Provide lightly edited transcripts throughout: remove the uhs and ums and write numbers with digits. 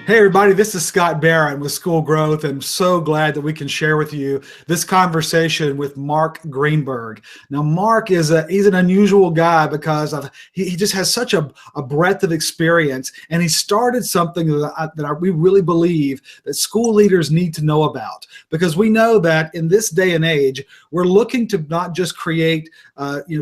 Hey everybody, this is Scott Barron with School Growth, and I'm so glad that we can share with you this conversation with Mark Greenberg. Now, Mark he's an unusual guy because he just has such a breadth of experience, and he started something we really believe that school leaders need to know about, because we know that in this day and age, we're looking to not just create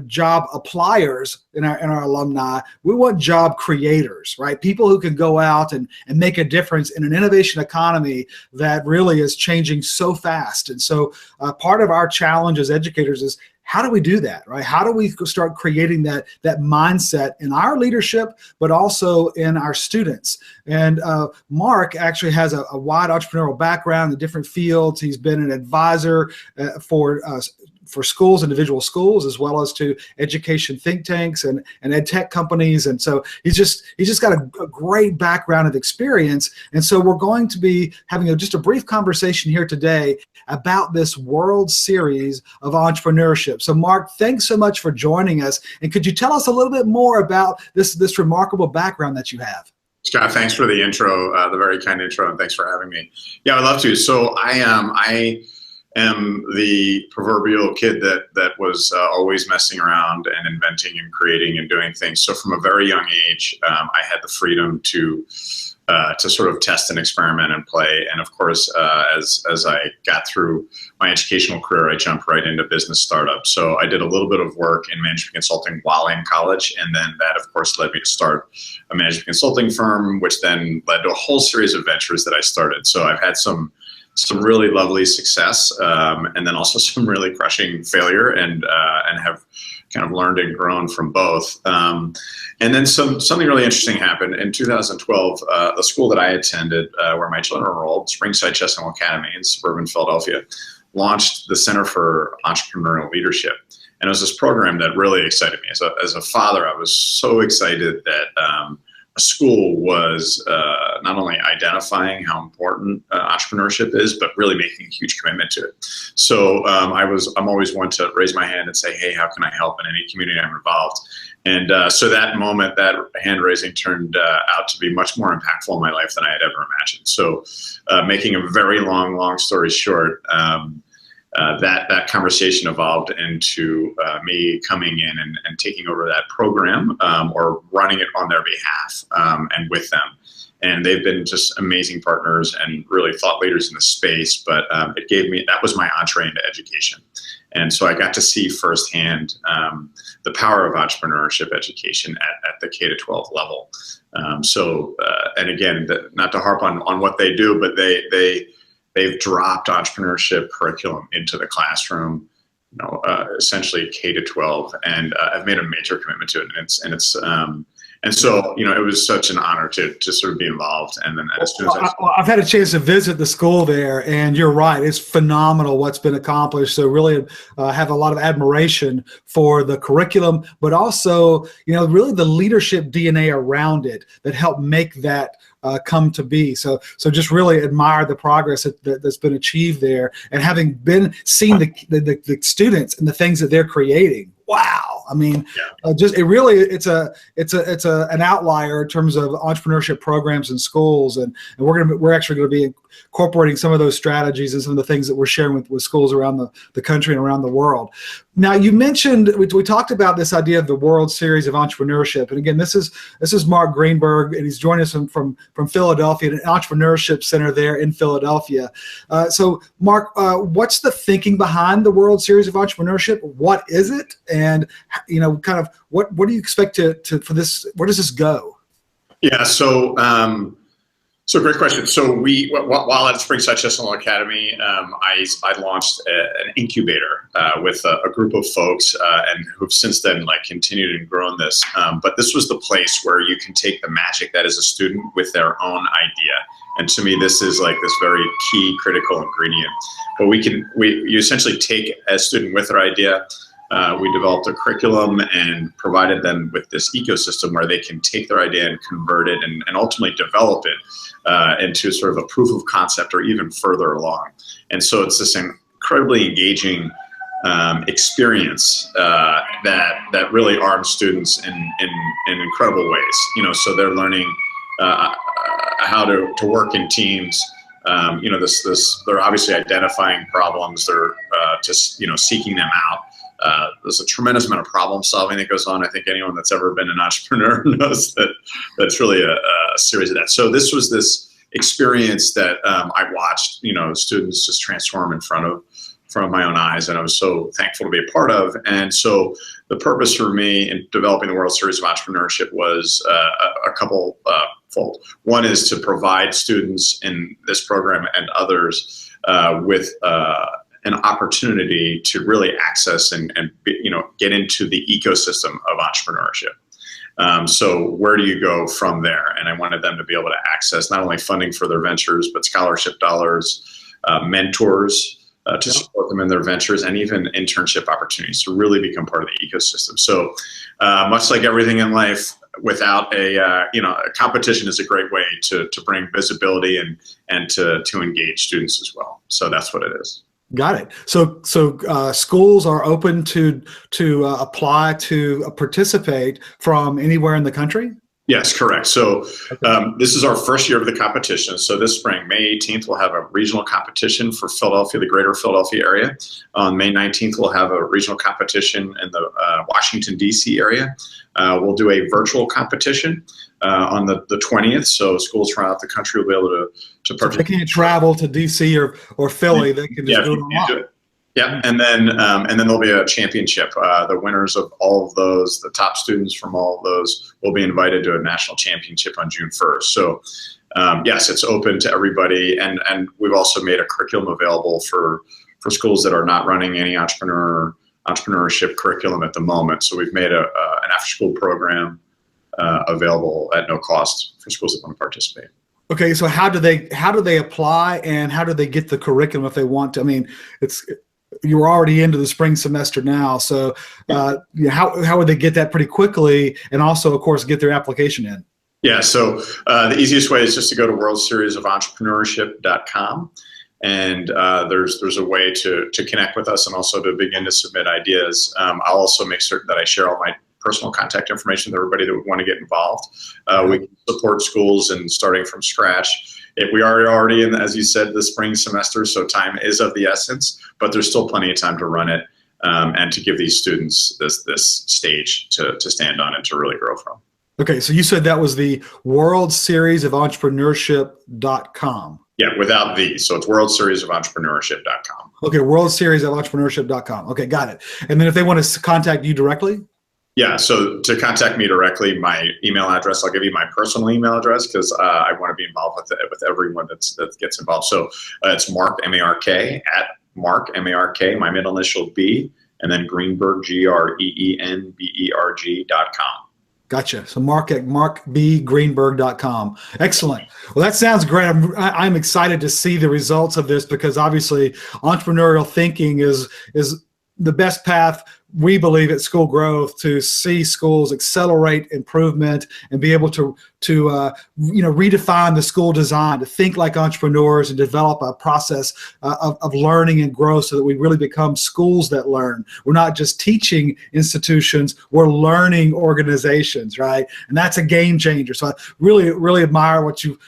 job appliers in our alumni. We want job creators, right? People who can go out and make a difference in an innovation economy that really is changing so fast. And so part of our challenge as educators is, how do we do that, right? How do we start creating that mindset in our leadership, but also in our students? And Mark actually has a wide entrepreneurial background in different fields. He's been an advisor for schools, individual schools, as well as to education think tanks and ed tech companies. And so he's just got a great background of experience. And so we're going to be having just a brief conversation here today about this World Series of Entrepreneurship. So Mark, thanks so much for joining us. And could you tell us a little bit more about this remarkable background that you have? Scott, thanks for the intro, the very kind intro, and thanks for having me. Yeah, I'd love to. So I am the proverbial kid that was always messing around and inventing and creating and doing things. So from a very young age, I had the freedom to sort of test and experiment and play. And of course, as I got through my educational career, I jumped right into business startups. So I did a little bit of work in management consulting while in college. And then that, of course, led me to start a management consulting firm, which then led to a whole series of ventures that I started. So I've had some really lovely success, and then also some really crushing failure, and have kind of learned and grown from both. And then something really interesting happened in 2012. The school that I attended, where my children enrolled, Springside Chestnut Academy in suburban Philadelphia, launched the Center for Entrepreneurial Leadership. And it was this program that really excited me. As a father, I was so excited that a school was not only identifying how important entrepreneurship is, but really making a huge commitment to it. So I'm always one to raise my hand and say, hey, how can I help in any community I'm involved? And so that moment, that hand raising turned out to be much more impactful in my life than I had ever imagined. So making a very long story short, that conversation evolved into me coming in and taking over that program, or running it on their behalf, and with them. And they've been just amazing partners and really thought leaders in the space. But that was my entree into education. And so I got to see firsthand the power of entrepreneurship education at the K-12 level. And again, not to harp on what they do, but they've dropped entrepreneurship curriculum into the classroom, essentially K-12, and I've made a major commitment to it. And so it was such an honor to sort of be involved. And then as soon as I've had a chance to visit the school there, and you're right, it's phenomenal what's been accomplished. So really have a lot of admiration for the curriculum, but also really the leadership DNA around it that helped make that come to be. So just really admire the progress that's been achieved there, and having seen the students and the things that they're creating. Wow. I mean, it's an outlier in terms of entrepreneurship programs in schools, and we're actually going to be incorporating some of those strategies and some of the things that we're sharing with schools around the country and around the world. Now, you mentioned we talked about this idea of the World Series of Entrepreneurship, and again, this is Mark Greenberg, and he's joining us from Philadelphia, an entrepreneurship center there in Philadelphia. So, Mark, what's the thinking behind the World Series of Entrepreneurship? What is it? And kind of what do you expect for this? Where does this go? Yeah, so great question. So while at Springside Chestnut Academy, I launched an incubator with a group of folks, and who've since then continued and grown this. But this was the place where you can take the magic that is a student with their own idea. And to me, this is this very key critical ingredient. But you essentially take a student with their idea. We developed a curriculum and provided them with this ecosystem where they can take their idea and convert it and ultimately develop it into sort of a proof of concept or even further along. And so it's this incredibly engaging experience that really arms students in incredible ways. So they're learning how to work in teams. They're obviously identifying problems. They're just seeking them out. There's a tremendous amount of problem solving that goes on. I think anyone that's ever been an entrepreneur knows that that's really a series of that. So this was this experience that I watched, students just transform in front of my own eyes, and I was so thankful to be a part of. And so the purpose for me in developing the World Series of Entrepreneurship was a couple fold. One is to provide students in this program and others with an opportunity to really access and get into the ecosystem of entrepreneurship. So where do you go from there? And I wanted them to be able to access not only funding for their ventures, but scholarship dollars, mentors to support them in their ventures, and even internship opportunities to really become part of the ecosystem. So much like everything in life, without a competition is a great way to bring visibility and to engage students as well. So that's what it is. Got it. So schools are open to apply to participate from anywhere in the country? Yes, correct. So this is our first year of the competition. So this spring, May 18th, we'll have a regional competition for Philadelphia, the greater Philadelphia area. On May 19th, we'll have a regional competition in the Washington, D.C. area. We'll do a virtual competition on the 20th. So schools throughout the country will be able to participate. So they can't travel to D.C. or Philly. They can just do it online. Yeah, and then there'll be a championship. The winners of all of those, the top students from all of those, will be invited to a national championship on June 1st. So yes, it's open to everybody, and we've also made a curriculum available for schools that are not running any entrepreneurship curriculum at the moment. So we've made an after-school program available at no cost for schools that want to participate. Okay, so how do they apply, and how do they get the curriculum if they want to? I mean, you're already into the spring semester now, so how would they get that pretty quickly, and also, of course, get their application in? Yeah, so the easiest way is just to go to worldseriesofentrepreneurship.com, and there's a way to connect with us and also to begin to submit ideas. I'll also make certain that I share all my personal contact information with everybody that would want to get involved. We can support schools and starting from scratch. We are already in, as you said, the spring semester, so time is of the essence, but there's still plenty of time to run it and to give these students this stage to stand on and to really grow from. Okay, so you said that was the World Series of Entrepreneurship.com. Yeah, without the. So it's worldseriesofentrepreneurship.com. Okay, World Series of Entrepreneurship.com. Okay, got it. And then if they want to contact you directly? Yeah, so to contact me directly, my email address, I'll give you my personal email address because I want to be involved with everyone that gets involved. So it's Mark, M-A-R-K, at Mark, M-A-R-K, my middle initial B, and then Greenberg, Greenberg.com. Gotcha. So Mark at markbgreenberg.com. Excellent. Well, that sounds great. I'm excited to see the results of this, because obviously entrepreneurial thinking is the best path, we believe, at School Growth to see schools accelerate improvement and be able to redefine the school design, to think like entrepreneurs and develop a process of learning and growth so that we really become schools that learn. We're not just teaching institutions, we're learning organizations, right? And that's a game changer. So I really admire what you've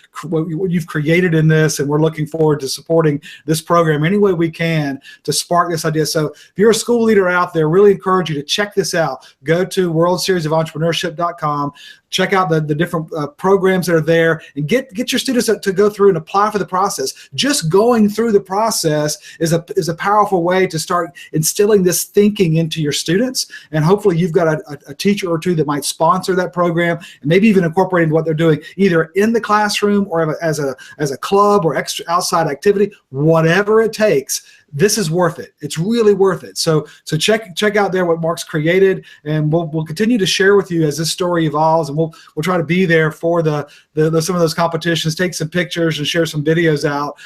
created in this, and we're looking forward to supporting this program any way we can to spark this idea. So if you're a school leader out there, really encourage you to check this out. Go to worldseriesofentrepreneurship.com. Check out the different programs that are there, and get your students to go through and apply for the process. Just going through the process is a powerful way to start instilling this thinking into your students. And hopefully you've got a teacher or two that might sponsor that program, and maybe even incorporating what they're doing either in the classroom or as a club or extra outside activity, whatever it takes. This is worth it. It's really worth it. So check out there what Mark's created, and we'll continue to share with you as this story evolves, and we'll try to be there for some of those competitions, take some pictures and share some videos out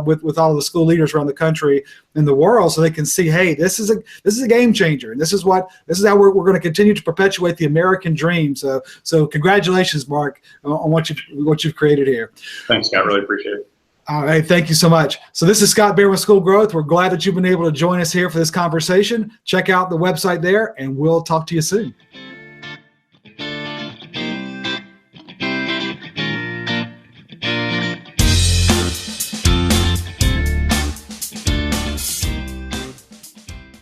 with all of the school leaders around the country and the world, so they can see, hey, this is a game changer, and this is how we're going to continue to perpetuate the American dream. So congratulations, Mark, on what you've created here. Thanks, Scott. Really appreciate it. All right, thank you so much. So this is Scott Barron with School Growth. We're glad that you've been able to join us here for this conversation. Check out the website there, and we'll talk to you soon.